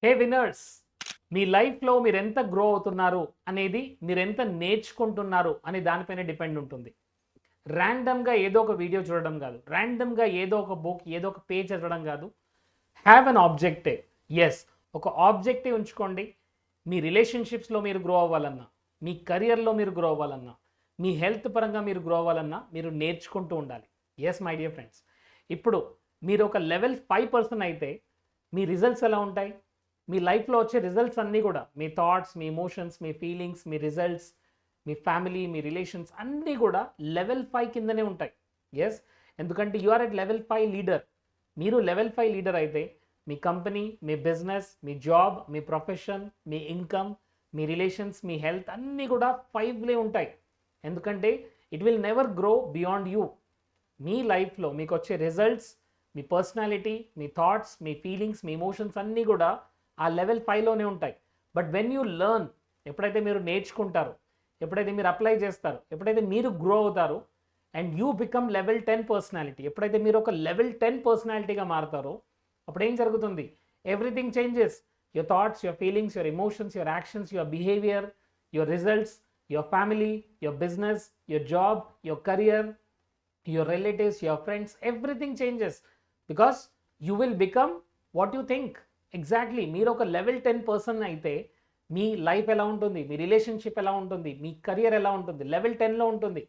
హే winners, మీ లైఫ్లో మీరు ఎంత గ్రో అవుతున్నారు అనేది మీరు ఎంత నేర్చుకుంటున్నారు అనే దానిపైన డిపెండ్ ఉంటుంది. ర్యాండమ్గా ఏదో ఒక వీడియో చూడడం కాదు, ర్యాండమ్గా ఏదో ఒక బుక్ ఏదో ఒక పేజ్ చదవడం కాదు. Have an objective. ఎస్, ఒక ఆబ్జెక్టివ్ ఉంచుకోండి. మీ రిలేషన్షిప్స్లో మీరు గ్రో అవ్వాలన్నా, మీ కెరియర్లో మీరు గ్రో అవ్వాలన్నా, మీ హెల్త్ పరంగా మీరు గ్రో అవ్వాలన్నా మీరు నేర్చుకుంటూ ఉండాలి. ఎస్ మై డియర్ ఫ్రెండ్స్, ఇప్పుడు మీరు ఒక లెవెల్ 5 పర్సన్ అయితే మీ రిజల్ట్స్ ఎలా ఉంటాయి? మీ లైఫ్లో వచ్చే రిజల్ట్స్ అన్నీ కూడా మీ థాట్స్, మీ ఎమోషన్స్, మీ ఫీలింగ్స్, మీ రిజల్ట్స్, మీ ఫ్యామిలీ, మీ రిలేషన్స్ అన్నీ కూడా లెవెల్ 5 కిందనే ఉంటాయి. ఎస్, ఎందుకంటే you are at level 5 leader. మీరు లెవెల్ 5 లీడర్ అయితే మీ కంపెనీ, మీ బిజినెస్, మీ జాబ్, మీ ప్రొఫెషన్, మీ ఇన్కమ్, మీ రిలేషన్స్, మీ హెల్త్ అన్నీ కూడా 5లే ఉంటాయి. ఎందుకంటే it will never grow beyond you. మీ లైఫ్లో మీకు వచ్చే రిజల్ట్స్, మీ పర్సనాలిటీ, మీ థాట్స్, మీ ఫీలింగ్స్, మీ ఎమోషన్స్ అన్నీ కూడా ఆ లెవెల్ 5లోనే ఉంటాయి. బట్ వెన్ యూ లెర్న్, ఎప్పుడైతే మీరు నేర్చుకుంటారో, ఎప్పుడైతే మీరు అప్లై చేస్తారో, ఎప్పుడైతే మీరు గ్రో అవుతారో and you become level 10 personality, ఎప్పుడైతే మీరు ఒక లెవెల్ 10 పర్సనాలిటీగా మారుతారో అప్పుడు ఏం జరుగుతుంది? Everything changes. Your thoughts, your feelings, your emotions, your actions, your behaviour, your results, your family, your business, your job, your career, your relatives, your friends, everything changes because you will become what you think. Exactly, మీరు ఒక level 10 person అయితే మీ life ఎలా ఉంటుంది, మీ relationship ఎలా ఉంటుంది, మీ career ఎలా ఉంటుంది, level 10లో ఉంటుంది.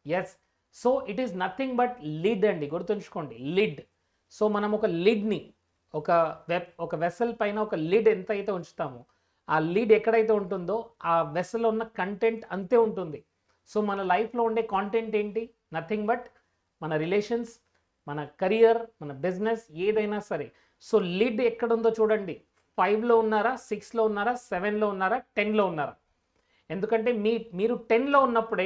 Yes, so it is nothing but lid అండి, గుర్తుంచుకోండి, లిడ్. సో మనం ఒక లిడ్ని, ఒక వెసల్ పైన ఒక లిడ్ ఎంత అయితే ఉంచుతామో ఆ లిడ్ ఎక్కడైతే ఉంటుందో ఆ వెసల్లో ఉన్న కంటెంట్ అంతే ఉంటుంది. సో మన లైఫ్లో ఉండే కాంటెంట్ ఏంటి? నథింగ్ బట్ మన రిలేషన్స్, మన కెరియర్, మన బిజినెస్, ఏదైనా సరే. సో లిడ్ ఎక్కడుందో చూడండి. 5లో ఉన్నారా, 6లో ఉన్నారా, 7లో ఉన్నారా, 10లో ఉన్నారా? ఎందుకంటే మీరు 10లో ఉన్నప్పుడే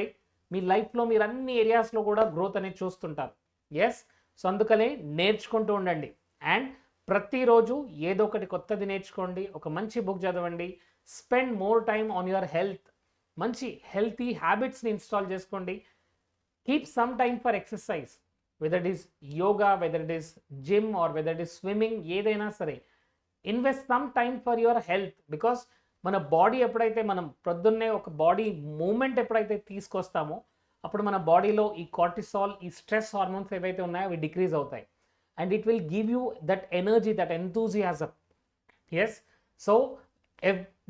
మీ లైఫ్లో మీరు అన్ని ఏరియాస్లో కూడా గ్రోత్ అనేది చూస్తుంటారు. ఎస్, సో అందుకనే నేర్చుకుంటూ ఉండండి అండ్ ప్రతిరోజు ఏదో ఒకటి కొత్తది నేర్చుకోండి. ఒక మంచి బుక్ చదవండి. Spend more time on your health. మంచి హెల్తీ హ్యాబిట్స్ని ఇన్స్టాల్ చేసుకోండి. Keep some time for exercise, whether it is yoga, whether it is gym or whether it is swimming, ఏదైనా సరే invest some time for your health. Because మన body ఎప్పుడైతే మనం ప్రొద్దున్నే ఒక body moment ఎప్పుడైతే తీసుకొస్తామో అప్పుడు మన బాడీలో ఈ కార్టిసాల్, ఈ స్ట్రెస్ హార్మోన్స్ ఏవైతే ఉన్నాయో అవి డిక్రీజ్ అవుతాయి and it will give you that energy, that enthusiasm. Yes, so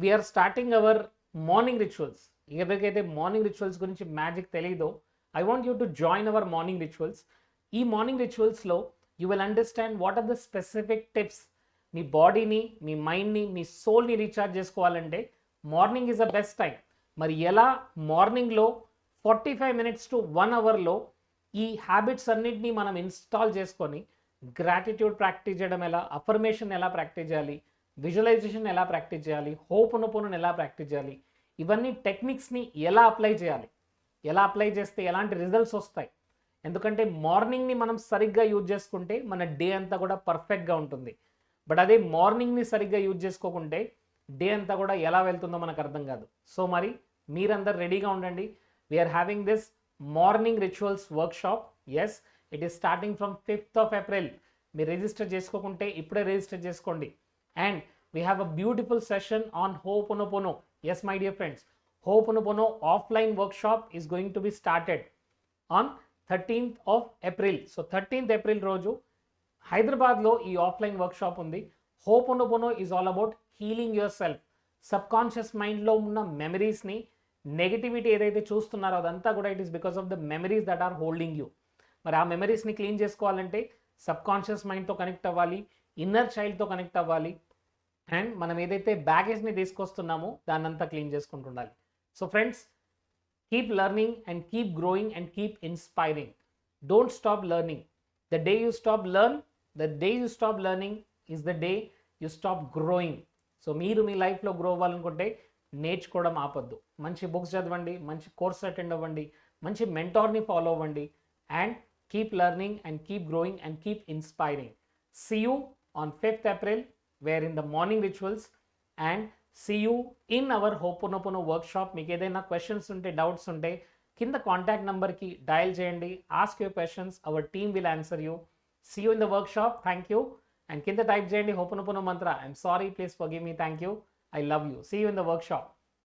we're starting our morning rituals. ఎవరికైతే మార్నింగ్ రిచువల్స్ గురించి మ్యాజిక్ తెలియదో, I want you to join our morning rituals. ఈ morning రిచువల్స్లో you will understand what are the specific tips. మీ బాడీని, మీ మైండ్ని, మీ సోల్ని రీఛార్జ్ చేసుకోవాలంటే morning is the best time. మరి ఎలా మార్నింగ్లో 45 minutes to 1 hourలో ఈ హ్యాబిట్స్ అన్నింటినీ మనం ఇన్స్టాల్ చేసుకొని గ్రాటిట్యూడ్ ప్రాక్టీస్ చేయడం ఎలా, అఫర్మేషన్ ఎలా ప్రాక్టీస్ చేయాలి, విజువలైజేషన్ ఎలా ప్రాక్టీస్ చేయాలి, హోపోనోపోనోని ఎలా ప్రాక్టీస్ చేయాలి, ఇవన్నీ టెక్నిక్స్ని ఎలా అప్లై చేయాలి, ఎలా అప్లై చేస్తే ఎలాంటి రిజల్ట్స్ వస్తాయి. ఎందుకంటే మార్నింగ్ని మనం సరిగ్గా యూజ్ చేసుకుంటే మన డే అంతా కూడా పర్ఫెక్ట్గా ఉంటుంది. బట్ అదే మార్నింగ్ని సరిగ్గా యూజ్ చేసుకోకుంటే డే అంతా కూడా ఎలా వెళ్తుందో మనకు అర్థం కాదు. సో మరి మీరందరు రెడీగా ఉండండి. We're having this morning rituals workshop. Yes, it is starting from 5th April. మీరు రిజిస్టర్ చేసుకోకుంటే ఇప్పుడే రిజిస్టర్ చేసుకోండి. And we have a beautiful session on Ho'oponopono. Yes my dear friends, Ho'oponopono offline workshop is going to be started on 13th April. So 13th April రోజు హైదరాబాద్లో ఈ offline workshop ఉంది. Ho'oponopono is all about healing yourself. Subconscious మైండ్లో ఉన్న మెమరీస్ని, negativity ఏదైతే చూస్తున్నారో అదంతా కూడా it is because of the memories that are holding you. మరి ఆ మెమరీస్ని క్లీన్ చేసుకోవాలంటే సబ్కాన్షియస్ మైండ్తో కనెక్ట్ అవ్వాలి, ఇన్నర్ చైల్డ్తో కనెక్ట్ అవ్వాలి అండ్ మనం ఏదైతే బ్యాగేజ్ని తీసుకొస్తున్నామో దాన్నంతా క్లీన్ చేసుకుంటుండాలి. So friends, keep learning and keep growing and keep inspiring. Don't stop learning. The day you stop learning is the day you stop growing. So మీరు మీ లైఫ్లో గ్రో అవ్వాలనుకుంటే నేర్చుకోవడం ఆపొద్దు. మంచి బుక్స్ చదవండి, మంచి కోర్స్ అటెండ్ అవ్వండి, మంచి మెంటార్ని ఫాలో అవ్వండి and keep learning and keep growing and keep inspiring. See you on 5th April where in the morning rituals and see you in our Ho'oponopono workshop. మీకు ఏదైనా క్వశ్చన్స్ ఉంటే, doubts ఉంటే కింద contact నెంబర్కి dial చేయండి. Ask your questions, our team will answer you. See you in the workshop. Thank you and కింద type చేయండి Ho'oponopono మంత్ర. I'm sorry, please forgive me, thank you, I love you, see you in the work shop.